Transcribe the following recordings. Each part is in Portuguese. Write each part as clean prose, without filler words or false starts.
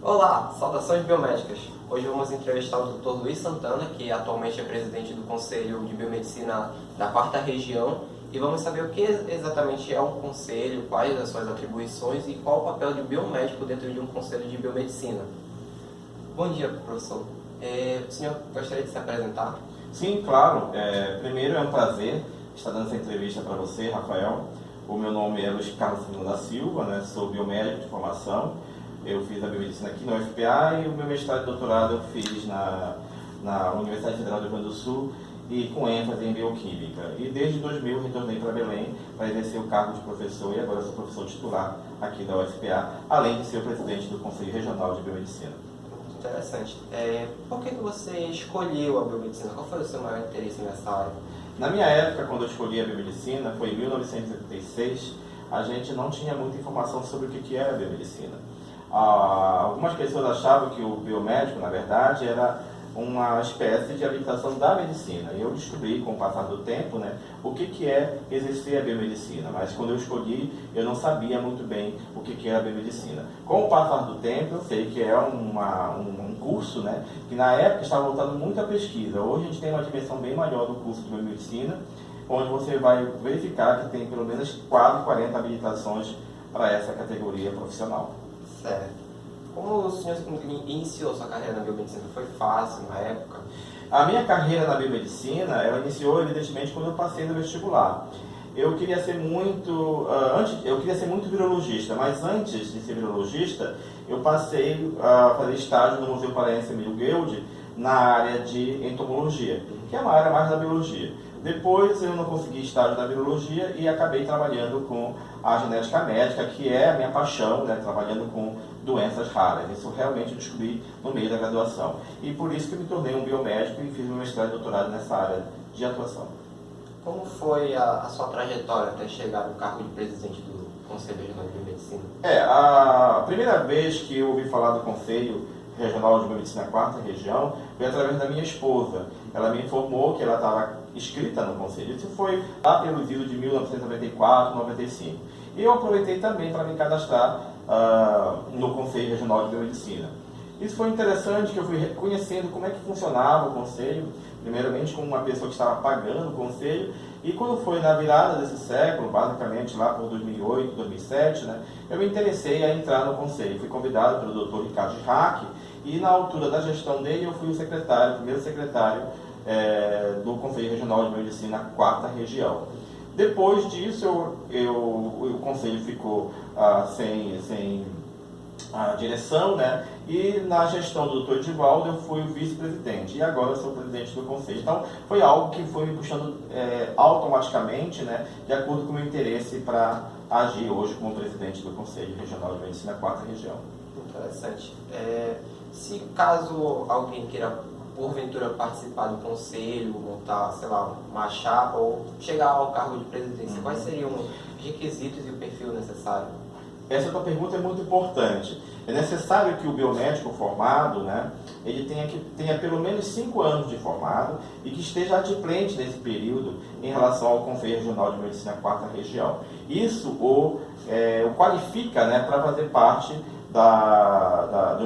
Olá, saudações biomédicas. Hoje vamos entrevistar o Dr. Luiz Santana, que atualmente é presidente do Conselho de Biomedicina da 4ª Região, e vamos saber o que exatamente é um conselho, quais as suas atribuições e qual o papel de biomédico dentro de um conselho de biomedicina. Bom dia, professor. O senhor gostaria de se apresentar? Sim, claro. Primeiro é um prazer estar dando essa entrevista para você, Rafael. O meu nome é Luiz Carlos Fernando da Silva, né? Sou biomédico de formação. Eu fiz a biomedicina aqui na UFPA e o meu mestrado e doutorado eu fiz na Universidade Federal do Rio Grande do Sul e com ênfase em bioquímica. E desde 2000 retornei para Belém para exercer o cargo de professor e agora sou professor titular aqui da UFPA, além de ser o presidente do Conselho Regional de Biomedicina. Interessante. Por que você escolheu a biomedicina? Qual foi o seu maior interesse nessa área? Na minha época, quando eu escolhi a biomedicina, foi em 1986, a gente não tinha muita informação sobre o que era a biomedicina. Algumas pessoas achavam que o biomédico, na verdade, era uma espécie de habilitação da medicina. E eu descobri, com o passar do tempo, né, o que é exercer a biomedicina. Mas quando eu escolhi, eu não sabia muito bem o que era a biomedicina. Com o passar do tempo, eu sei que é um curso, né, que na época estava voltado muito à pesquisa. Hoje a gente tem uma dimensão bem maior do curso de biomedicina, onde você vai verificar que tem pelo menos quase 40 habilitações para essa categoria profissional. Certo. Como o senhor iniciou sua carreira na biomedicina? Foi fácil na época? A minha carreira na biomedicina, ela iniciou evidentemente quando eu passei no vestibular. Eu queria ser muito virologista, mas antes de ser virologista, eu passei a fazer estágio no Museu Paraense Emílio Guild na área de entomologia, que é uma área mais da biologia. Depois eu não consegui estágio na virologia e acabei trabalhando com a genética médica, que é a minha paixão, né, trabalhando com doenças raras. Isso realmente eu descobri no meio da graduação. E por isso que eu me tornei um biomédico e fiz meu mestrado e doutorado nessa área de atuação. Como foi a sua trajetória até chegar no cargo de presidente do Conselho Regional de Biomedicina? A primeira vez que eu ouvi falar do Conselho Regional de Biomedicina 4ª Região foi através da minha esposa. Ela me informou que ela estava inscrita no Conselho. Isso foi lá pelos idos de 1994, 95. E eu aproveitei também para me cadastrar no Conselho Regional de Biomedicina. Isso foi interessante, que eu fui conhecendo como é que funcionava o Conselho, primeiramente como uma pessoa que estava pagando o Conselho, e quando foi na virada desse século, basicamente lá por 2008, 2007, né, eu me interessei a entrar no Conselho. Fui convidado pelo Dr. Ricardo Girrac, e na altura da gestão dele eu fui o primeiro secretário do Conselho Regional de Biomedicina 4ª Região. Depois disso, o Conselho ficou sem a direção, né? E na gestão do Dr. Edivaldo eu fui o vice-presidente e agora eu sou o presidente do Conselho. Então foi algo que foi me puxando automaticamente, né? De acordo com o meu interesse para agir hoje como presidente do Conselho Regional de Medicina 4ª Região. Interessante. Se caso alguém queira porventura participar do conselho, montar, sei lá, uma chapa ou chegar ao cargo de presidência, quais seriam os requisitos e o perfil necessário? Essa tua pergunta é muito importante. É necessário que o biomédico formado, né, ele tenha pelo menos 5 anos de formado e que esteja adimplente nesse período em relação ao Conselho Regional de Medicina 4ª Região. Isso o qualifica, né, para fazer parte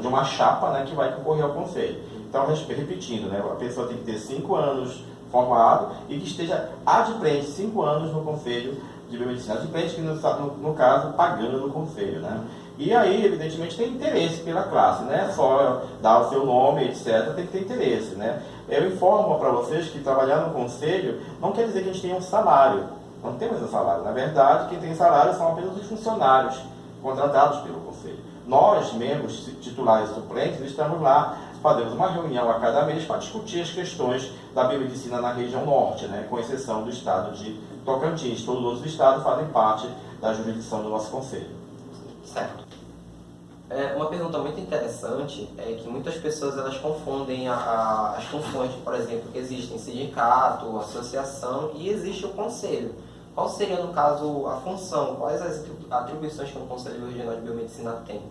de uma chapa, né, que vai concorrer ao Conselho. Então, repetindo, né, a pessoa tem que ter 5 anos formado e que esteja adimplente 5 anos no Conselho de Biomedicina. Adimplente que, no caso, pagando no Conselho, né? E aí, evidentemente, tem interesse pela classe, né? Só dar o seu nome, etc., tem que ter interesse, né? Eu informo para vocês que trabalhar no Conselho não quer dizer que a gente tenha um salário. Não temos um salário. Na verdade, quem tem salário são apenas os funcionários contratados pelo Conselho. Nós, membros titulares e suplentes, estamos lá, fazemos uma reunião a cada mês para discutir as questões da biomedicina na região norte, né, com exceção do estado de Tocantins. Todos os outros estados fazem parte da jurisdição do nosso conselho. Certo. Uma pergunta muito interessante é que muitas pessoas elas confundem as funções, por exemplo, que existem sindicato, associação e existe o conselho. Qual seria, no caso, a função? Quais as atribuições que o Conselho Regional de Biomedicina tem?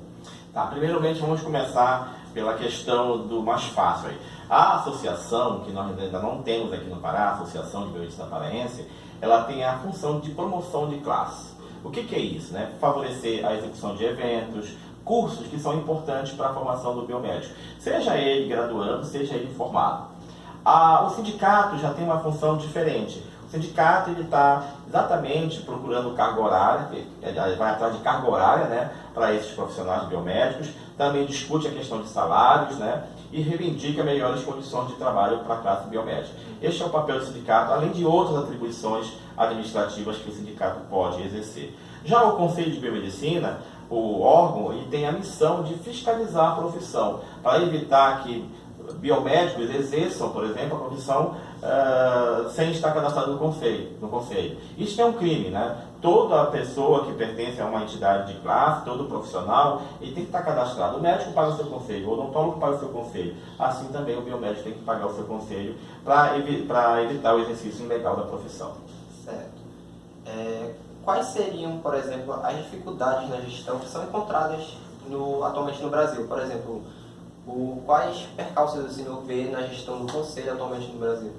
Tá, primeiramente vamos começar pela questão do mais fácil aí. A associação, que nós ainda não temos aqui no Pará, a Associação de Biomedicina Paraense, ela tem a função de promoção de classe. O que é isso, né? Favorecer a execução de eventos, cursos que são importantes para a formação do biomédico, seja ele graduando, seja ele formado. O sindicato já tem uma função diferente. O sindicato está exatamente procurando carga horária, ele vai atrás de carga horária, né, para esses profissionais biomédicos, também discute a questão de salários, né, e reivindica melhores condições de trabalho para a classe biomédica. Este é o papel do sindicato, além de outras atribuições administrativas que o sindicato pode exercer. Já o Conselho de Biomedicina, o órgão, ele tem a missão de fiscalizar a profissão, para evitar que biomédicos exerçam, por exemplo, a profissão sem estar cadastrado no conselho. Isso é um crime, né? Toda pessoa que pertence a uma entidade de classe, todo profissional, ele tem que estar cadastrado. O médico paga o seu conselho, o odontólogo paga o seu conselho. Assim também o biomédico tem que pagar o seu conselho para evitar o exercício ilegal da profissão. Certo. Quais seriam, por exemplo, as dificuldades na gestão que são encontradas atualmente no Brasil? Por exemplo, quais percalços o senhor vê na gestão do conselho atualmente no Brasil?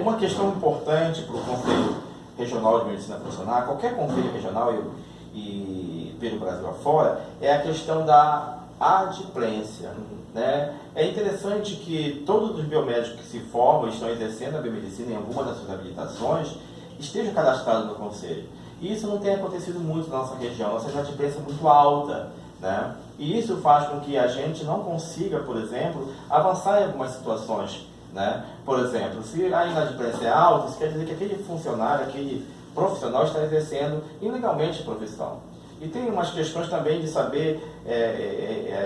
Uma questão importante para o Conselho Regional de Medicina Funcional, qualquer conselho regional e pelo Brasil afora, é a questão da adimplência. Né? É interessante que todos os biomédicos que se formam e estão exercendo a biomedicina em alguma das suas habilitações estejam cadastrados no conselho. E isso não tem acontecido muito na nossa região, nossa adimplência é muito alta. Né? E isso faz com que a gente não consiga, por exemplo, avançar em algumas situações. Né? Por exemplo, se a inadimplência é alta, isso quer dizer que aquele funcionário, aquele profissional está exercendo ilegalmente a profissão. E tem umas questões também de saber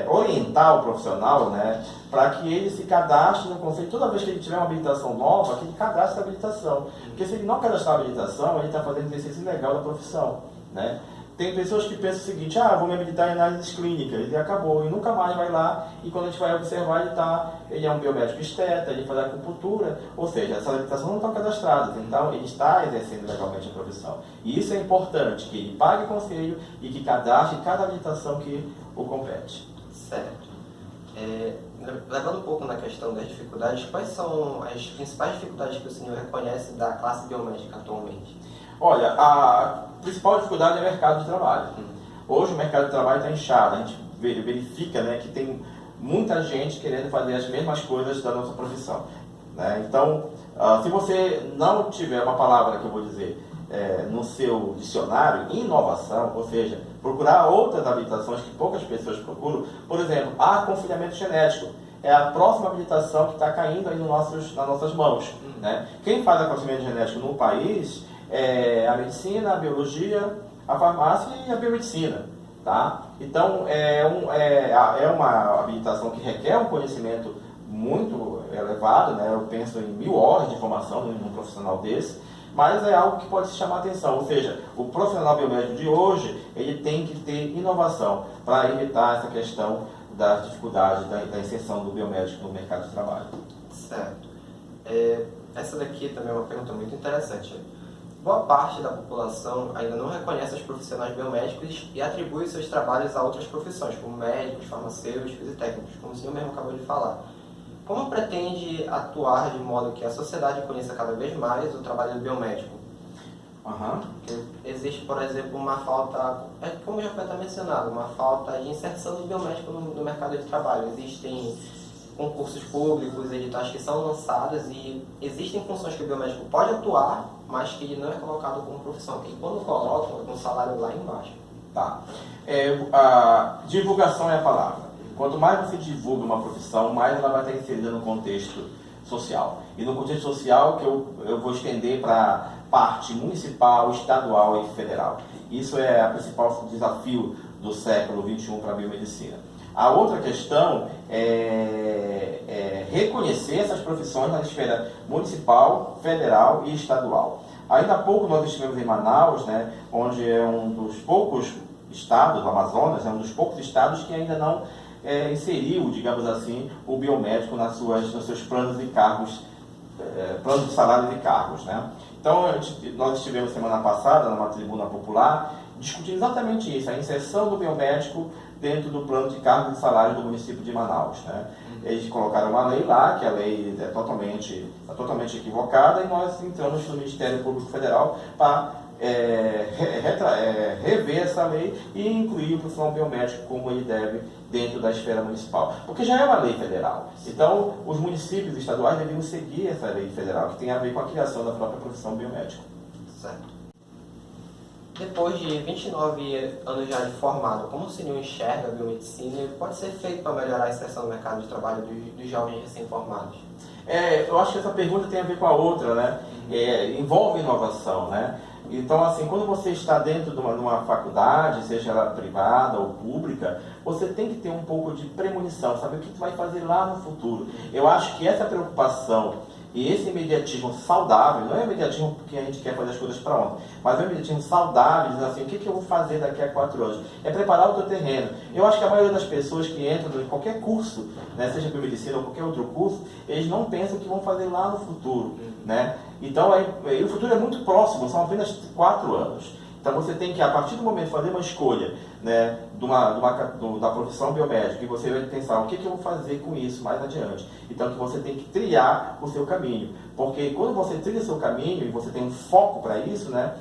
orientar o profissional, né, para que ele se cadastre no conselho. Toda vez que ele tiver uma habilitação nova, que ele cadastre a habilitação. Porque se ele não cadastrar a habilitação, ele está fazendo exercício ilegal da profissão. Né? Tem pessoas que pensam o seguinte: vou me habilitar em análises clínicas, e acabou, e nunca mais vai lá, e quando a gente vai observar, ele é um biomédico esteta, ele faz acupuntura, ou seja, essas habilitações não estão cadastradas, então ele está exercendo legalmente a profissão. E isso é importante, que ele pague conselho e que cadastre cada habilitação que o compete. Certo. Levando um pouco na questão das dificuldades, quais são as principais dificuldades que o senhor reconhece da classe biomédica atualmente? Olha, a principal dificuldade é o mercado de trabalho. Hoje o mercado de trabalho está inchado, a gente verifica, né, que tem muita gente querendo fazer as mesmas coisas da nossa profissão. Né? Então, se você não tiver uma palavra que eu vou dizer no seu dicionário, inovação, ou seja, procurar outras habilitações que poucas pessoas procuram, por exemplo, aconselhamento genético. É a próxima habilitação que está caindo aí nas nossas mãos. Né? Quem faz aconselhamento genético no país é a medicina, a biologia, a farmácia e a biomedicina. Tá? Então, é uma habilitação que requer um conhecimento muito elevado, né? Eu penso em 1000 horas de formação num profissional desse, mas é algo que pode se chamar a atenção. Ou seja, o profissional biomédico de hoje, ele tem que ter inovação para evitar essa questão das dificuldades da inserção do biomédico no mercado de trabalho. Certo. Essa daqui também é uma pergunta muito interessante. Boa parte da população ainda não reconhece os profissionais biomédicos e atribui seus trabalhos a outras profissões, como médicos, farmacêuticos e técnicos, como o senhor mesmo acabou de falar. Como pretende atuar de modo que a sociedade conheça cada vez mais o trabalho do biomédico? Porque existe, por exemplo, uma falta, como já foi até mencionado, uma falta de inserção do biomédico no mercado de trabalho. Existem concursos públicos, editais que são lançados e existem funções que o biomédico pode atuar, mas que ele não é colocado como profissão. E quando colocam, é com um salário lá embaixo. Tá. A divulgação é a palavra. Quanto mais você divulga uma profissão, mais ela vai estar inserida no contexto social. E no contexto social que eu vou estender para parte municipal, estadual e federal. Isso é o principal desafio do século XXI para a biomedicina. A outra questão é reconhecer essas profissões na esfera municipal, federal e estadual. Ainda há pouco nós estivemos em Manaus, né, onde é um dos poucos estados, o Amazonas, é um dos poucos estados que ainda não inseriu, digamos assim, o biomédico nos seus planos de cargos, planos de salário e cargos. Né? Então, nós estivemos semana passada numa tribuna popular discutindo exatamente isso, a inserção do biomédico dentro do plano de cargos e salário do município de Manaus. Né? Eles colocaram uma lei lá, que a lei é totalmente equivocada, e nós entramos no Ministério Público Federal para rever essa lei e incluir o profissional biomédico como ele deve dentro da esfera municipal. Porque já é uma lei federal. Então, os municípios estaduais deveriam seguir essa lei federal, que tem a ver com a criação da própria profissão biomédica. Certo. Depois de 29 anos já de formado, como o senhor enxerga a biomedicina e pode ser feito para melhorar a inserção no mercado de trabalho dos jovens recém-formados? Eu acho que essa pergunta tem a ver com a outra, né? Envolve inovação, né? Então, assim, quando você está dentro de uma faculdade, seja ela privada ou pública, você tem que ter um pouco de premonição, saber o que você vai fazer lá no futuro. Eu acho que essa preocupação e esse imediatismo saudável, não é imediatismo porque a gente quer fazer as coisas para ontem, mas é um imediatismo saudável, dizendo assim, o que eu vou fazer daqui a 4 anos? É preparar o teu terreno. Eu acho que a maioria das pessoas que entram em qualquer curso, né, seja biomedicina ou qualquer outro curso, eles não pensam o que vão fazer lá no futuro, né? Então, o futuro é muito próximo, são apenas 4 anos. Então você tem que, a partir do momento, fazer uma escolha, né, da profissão biomédica, e você vai pensar, o que eu vou fazer com isso mais adiante? Então que você tem que trilhar o seu caminho. Porque quando você trilha o seu caminho, e você tem um foco para isso, né,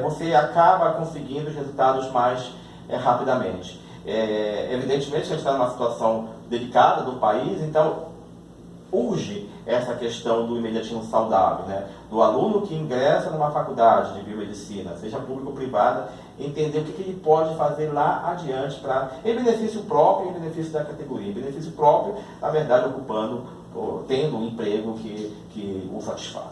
você acaba conseguindo os resultados mais rapidamente. Evidentemente que a gente está numa situação delicada do país, então urge essa questão do imediatismo saudável, né? Do aluno que ingressa numa faculdade de biomedicina, seja pública ou privada, entender o que ele pode fazer lá adiante em benefício próprio e em benefício da categoria. Em benefício próprio, na verdade, tendo um emprego que o satisfaz.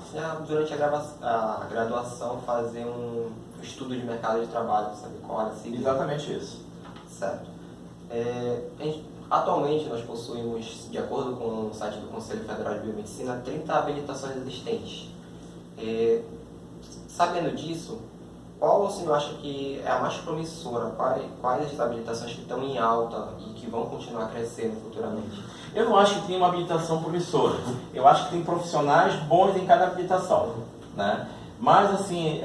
Durante a graduação, fazer um estudo de mercado de trabalho, sabe qual é? Exatamente isso. Certo. Atualmente, nós possuímos, de acordo com o site do Conselho Federal de Biomedicina, 30 habilitações existentes. Sabendo disso, qual o senhor acha que é a mais promissora? Quais as habilitações que estão em alta e que vão continuar crescendo futuramente? Eu não acho que tem uma habilitação promissora. Eu acho que tem profissionais bons em cada habilitação, né? Mas, assim,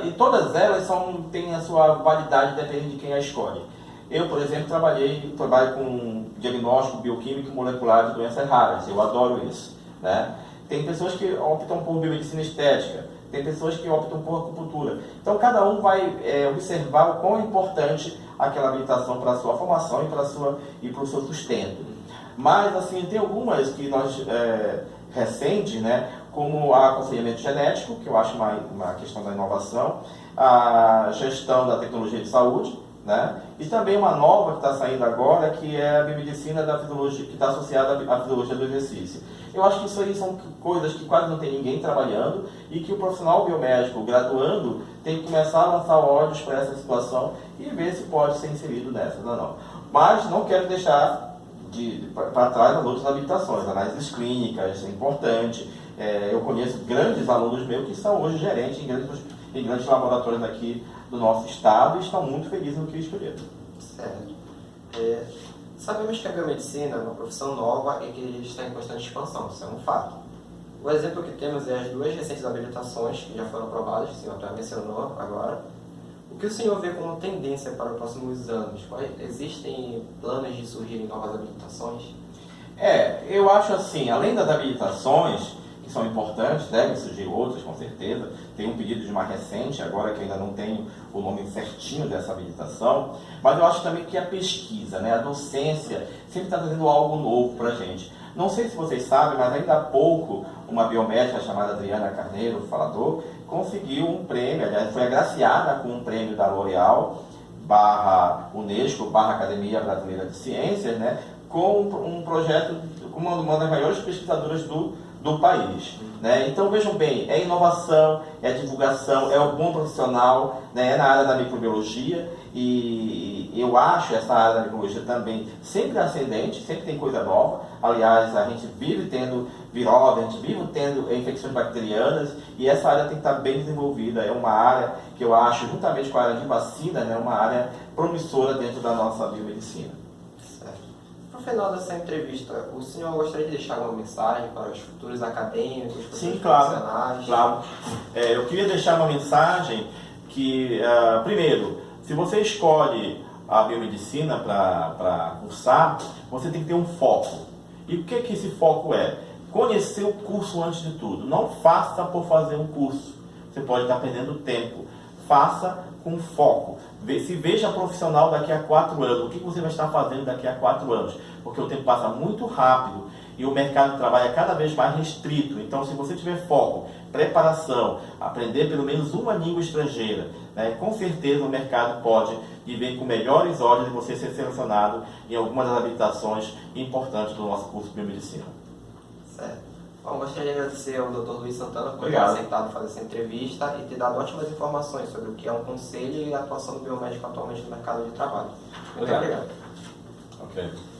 e todas elas têm a sua validade dependendo de quem a escolhe. Eu, por exemplo, trabalho com diagnóstico bioquímico e molecular de doenças raras. Eu adoro isso, né? Tem pessoas que optam por biomedicina estética, tem pessoas que optam por acupuntura. Então, cada um vai observar o quão importante aquela habilitação para a sua formação e para o seu sustento. Mas, assim, tem algumas que nós, recentes, né, como aconselhamento genético, que eu acho uma questão da inovação, a gestão da tecnologia de saúde, né? E também uma nova que está saindo agora, que é a biomedicina da fisiologia, que está associada à fisiologia do exercício. Eu acho que isso aí são coisas que quase não tem ninguém trabalhando e que o profissional biomédico graduando tem que começar a lançar olhos para essa situação e ver se pode ser inserido nessa ou não. Mas não quero deixar para trás as outras habilitações, análises clínicas, é importante. Eu conheço grandes alunos meus que são hoje gerentes em grandes laboratórios aqui do nosso estado e estão muito felizes no que escolheram. Certo. Sabemos que a biomedicina é uma profissão nova e que está em constante expansão, isso é um fato. O exemplo que temos é as 2 recentes habilitações que já foram aprovadas, que o senhor até mencionou agora. O que o senhor vê como tendência para os próximos anos? Existem planos de surgirem novas habilitações? Eu acho assim, além das habilitações, que são importantes, devem surgir outras, com certeza. Tem um pedido de uma recente, agora que ainda não tenho o nome certinho dessa habilitação, mas eu acho também que a pesquisa, né, a docência, sempre está trazendo algo novo para a gente. Não sei se vocês sabem, mas ainda há pouco, uma biomédica chamada Adriana Carneiro, falador, conseguiu um prêmio, aliás, foi agraciada com um prêmio da L'Oréal, /Unesco, /Academia Brasileira de Ciências, né, com um projeto, como uma das maiores pesquisadoras do país, né? Então vejam bem, é inovação, é divulgação, é o bom profissional, né? É na área da microbiologia e eu acho essa área da microbiologia também sempre ascendente, sempre tem coisa nova. Aliás, a gente vive tendo virose, a gente vive tendo infecções bacterianas e essa área tem que estar bem desenvolvida. É uma área que eu acho, juntamente com a área de vacina, né, uma área promissora dentro da nossa biomedicina. No final dessa entrevista, o senhor gostaria de deixar alguma mensagem para os futuros acadêmicos, futuros profissionais? Claro. Eu queria deixar uma mensagem que, primeiro, se você escolhe a biomedicina para cursar, você tem que ter um foco. E o que esse foco é? Conhecer o curso antes de tudo. Não faça por fazer um curso. Você pode estar perdendo tempo. faça com foco. Se veja profissional daqui a 4 anos. O que você vai estar fazendo daqui a 4 anos? Porque o tempo passa muito rápido e o mercado de trabalho é cada vez mais restrito. Então, se você tiver foco, preparação, aprender pelo menos uma língua estrangeira, né, com certeza o mercado pode vir com melhores olhos de você ser selecionado em algumas das habilitações importantes do nosso curso de biomedicina. Certo. Bom, gostaria de agradecer ao Dr. Luiz Santana por ter Obrigado. aceitado fazer essa entrevista e ter dado ótimas informações sobre o que é um conselho e a atuação do biomédico atualmente no mercado de trabalho. Muito obrigado. Ok.